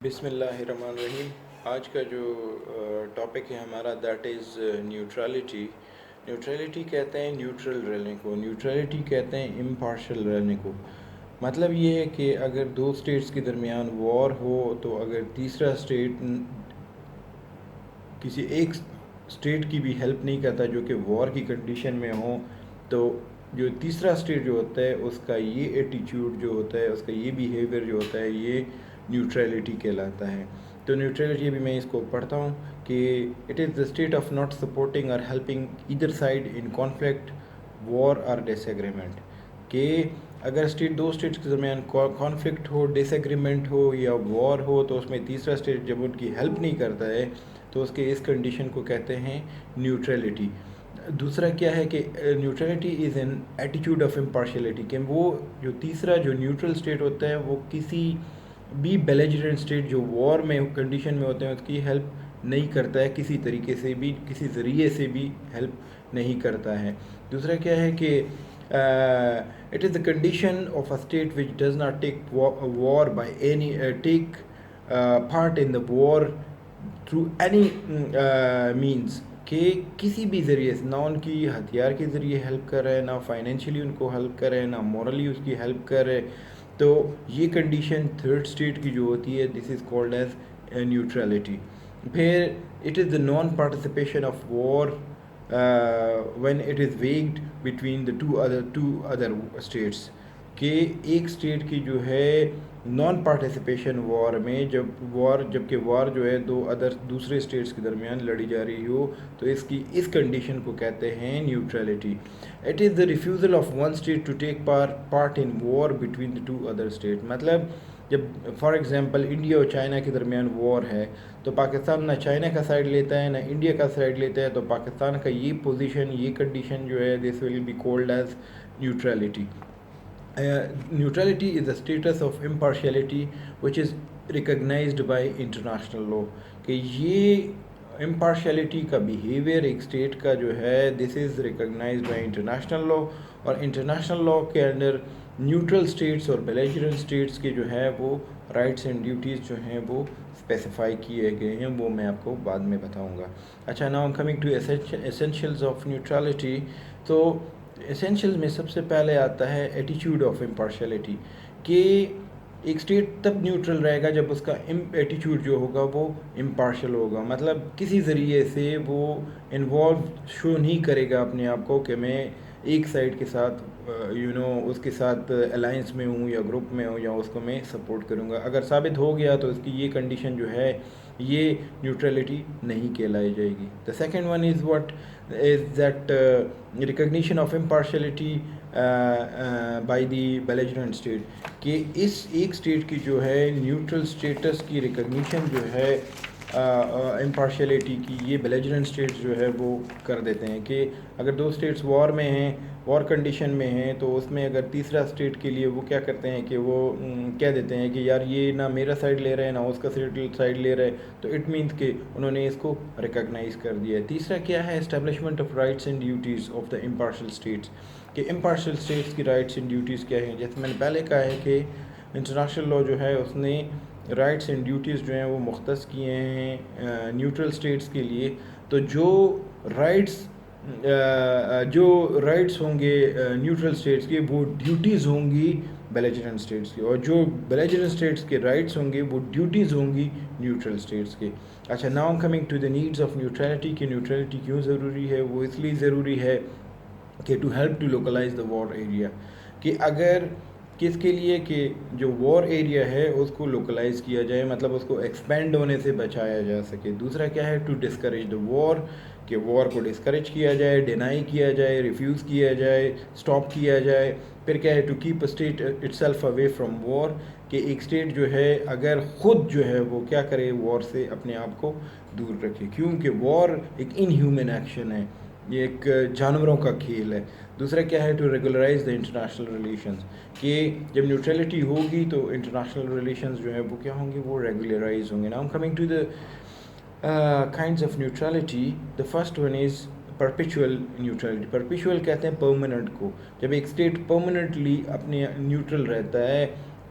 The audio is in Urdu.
بسم اللہ الرحمن الرحیم. آج کا جو ٹاپک ہے ہمارا دیٹ از نیوٹرلٹی. نیوٹرلٹی کہتے ہیں نیوٹرل رہنے کو، نیوٹرلٹی کہتے ہیں امپارشل رہنے کو. مطلب یہ ہے کہ اگر دو اسٹیٹس کے درمیان وار ہو تو اگر تیسرا اسٹیٹ کسی ایک اسٹیٹ کی بھی ہیلپ نہیں کرتا جو کہ وار کی کنڈیشن میں ہو، تو جو تیسرا اسٹیٹ جو ہوتا ہے اس کا یہ ایٹیچیوڈ جو ہوتا ہے، اس کا یہ بیہیویئر جو ہوتا ہے، یہ نیوٹرلٹی کہلاتا ہے. تو نیوٹرلٹی ابھی میں اس کو پڑھتا ہوں کہ it is the state of not supporting اور helping either side in conflict, war اور ڈس ایگریمنٹ. کہ اگر دو اسٹیٹس کے درمیان کانفلکٹ ہو، ڈس ایگریمنٹ ہو یا وار ہو، تو اس میں تیسرا اسٹیٹ جب ان کی ہیلپ نہیں کرتا ہے تو اس کنڈیشن کو کہتے ہیں نیوٹرلٹی. دوسرا کیا ہے کہ نیوٹرلٹی از این ایٹیچیوڈ آف امپارشلٹی، کہ وہ جو تیسرا جو نیوٹرل اسٹیٹ ہوتا ہے وہ کسی بھی بیلیجرنٹ اسٹیٹ جو وار میں کنڈیشن میں ہوتے ہیں اس کی ہیلپ نہیں کرتا ہے، کسی طریقے سے بھی، کسی ذریعے سے بھی ہیلپ نہیں کرتا ہے. دوسرا کیا ہے کہ it is the condition of a state which does not take war by any take part in the war through any means, کہ کسی بھی ذریعے سے، نہ ان کی ہتھیار کے ذریعے ہیلپ کر رہے ہیں، نہ فائنینشلی ان کو ہیلپ کر رہے ہیں، نہ مورلی اس کی ہیلپ کر رہے. تو یہ کنڈیشن تھرڈ اسٹیٹ کی جو ہوتی ہے this is called as neutrality. پھر it is the non participation of war when it is waged between the two other states, کہ ایک اسٹیٹ کی جو ہے نان پارٹیسپیشن وار میں، جبکہ وار جو ہے دوسرے اسٹیٹس کے درمیان لڑی جا رہی ہو، تو اس کنڈیشن کو کہتے ہیں neutrality. It is the refusal of one state to take part in war between the two other state. مطلب جب فار ایگزامپل انڈیا اور چائنا کے درمیان وار ہے تو پاکستان نہ چائنا کا سائڈ لیتا ہے نہ انڈیا کا سائڈ لیتا ہے، تو پاکستان کا یہ پوزیشن، یہ کنڈیشن جو ہے this will be called as neutrality. Neutrality is the status of impartiality which is recognized by international law. کہ یہ امپارشلٹی کا بیہیویئر ایک اسٹیٹ کا جو ہے this is recognised by international law, اور انٹرنیشنل لا کے انڈر نیوٹرل اسٹیٹس اور بیلیجرنٹ اسٹیٹس کے جو ہے وہ رائٹس اینڈ ڈیوٹیز جو ہیں وہ اسپیسیفائی کیے گئے ہیں، وہ میں آپ کو بعد میں بتاؤں گا. اچھا، now coming to essentials of neutrality. تو اسینشیلز میں سب سے پہلے آتا ہے ایٹیچیوڈ آف امپارشلٹی، کہ ایک اسٹیٹ تب نیوٹرل رہے گا جب اس کا ایٹیچیوڈ جو ہوگا وہ امپارشل ہوگا. مطلب کسی ذریعے سے وہ انوالو شو نہیں کرے گا اپنے آپ کو کہ میں ایک سائڈ کے ساتھ اس کے ساتھ الائنس میں ہوں یا گروپ میں ہوں یا اس کو میں سپورٹ کروں گا. اگر ثابت ہو گیا تو اس کی یہ کنڈیشن جو ہے یہ نیوٹرلٹی نہیں کہلائی جائے گی. The second one is what is that recognition of impartiality by the belligerent state, کہ اس ایک اسٹیٹ کی جو ہے نیوٹرل اسٹیٹس کی ریکگنیشن جو ہے امپارشلٹی کی، یہ بیلیجرنٹ اسٹیٹس جو ہے وہ کر دیتے ہیں. کہ اگر دو اسٹیٹس وار میں ہیں، وار کنڈیشن میں ہیں، تو اس میں اگر تیسرا اسٹیٹ کے لیے وہ کیا کرتے ہیں کہ وہ کہہ دیتے ہیں کہ یار یہ نہ میرا سائڈ لے رہے ہیں نہ اس کا سائڈ لے رہے، تو اٹ مینس کہ انہوں نے اس کو ریکگنائز کر دیا ہے. تیسرا کیا ہے؟ Establishment of rights and duties of the impartial states, کہ امپارشل اسٹیٹس کی رائٹس اینڈ ڈیوٹیز کیا ہیں. جیسے میں نے پہلے کہا ہے کہ انٹرنیشنل لا جو ہے اس نے رائٹس اینڈ ڈیوٹیز جو ہیں وہ مختص کیے ہیں نیوٹرل اسٹیٹس کے لیے. تو جو رائٹس ہوں گے نیوٹرل اسٹیٹس کے، وہ ڈیوٹیز ہوں گی بیلیجرنٹ اسٹیٹس کی، اور جو بیلیجرنٹ اسٹیٹس کے رائٹس ہوں گے وہ ڈیوٹیز ہوں گی نیوٹرل اسٹیٹس کے. اچھا، now coming to the needs of neutrality, کہ نیوٹرلٹی کیوں ضروری ہے؟ وہ اس لیے ضروری ہے کہ to help to localise the war area, کہ اگر کس کے لیے کہ جو وار ایریا ہے اس کو لوکلائز کیا جائے، مطلب اس کو ایکسپینڈ ہونے سے بچایا جا سکے. دوسرا کیا ہے؟ ٹو ڈسکریج دا وار، کہ وار کو ڈسکریج کیا جائے، ڈینائی کیا جائے، ریفیوز کیا جائے، اسٹاپ کیا جائے. پھر کیا ہے؟ To keep a state itself away from war, کہ ایک اسٹیٹ جو ہے اگر خود جو ہے وہ کیا کرے، وار سے اپنے آپ کو دور رکھے، کیونکہ وار ایک ان ہیومن ایکشن ہے، یہ ایک جانوروں کا کھیل ہے. دوسرا کیا ہے؟ To regularise the international relations, کہ جب نیوٹرلٹی ہوگی تو انٹرنیشنل ریلیشنز جو ہے وہ کیا ہوں گے؟ وہ ریگولرائز ہوں گے. Now coming to the kinds of neutrality. The first one is perpetual neutrality. Perpetual کہتے ہیں پرماننٹ کو، جب ایک اسٹیٹ پرماننٹلی اپنے نیوٹرل رہتا ہے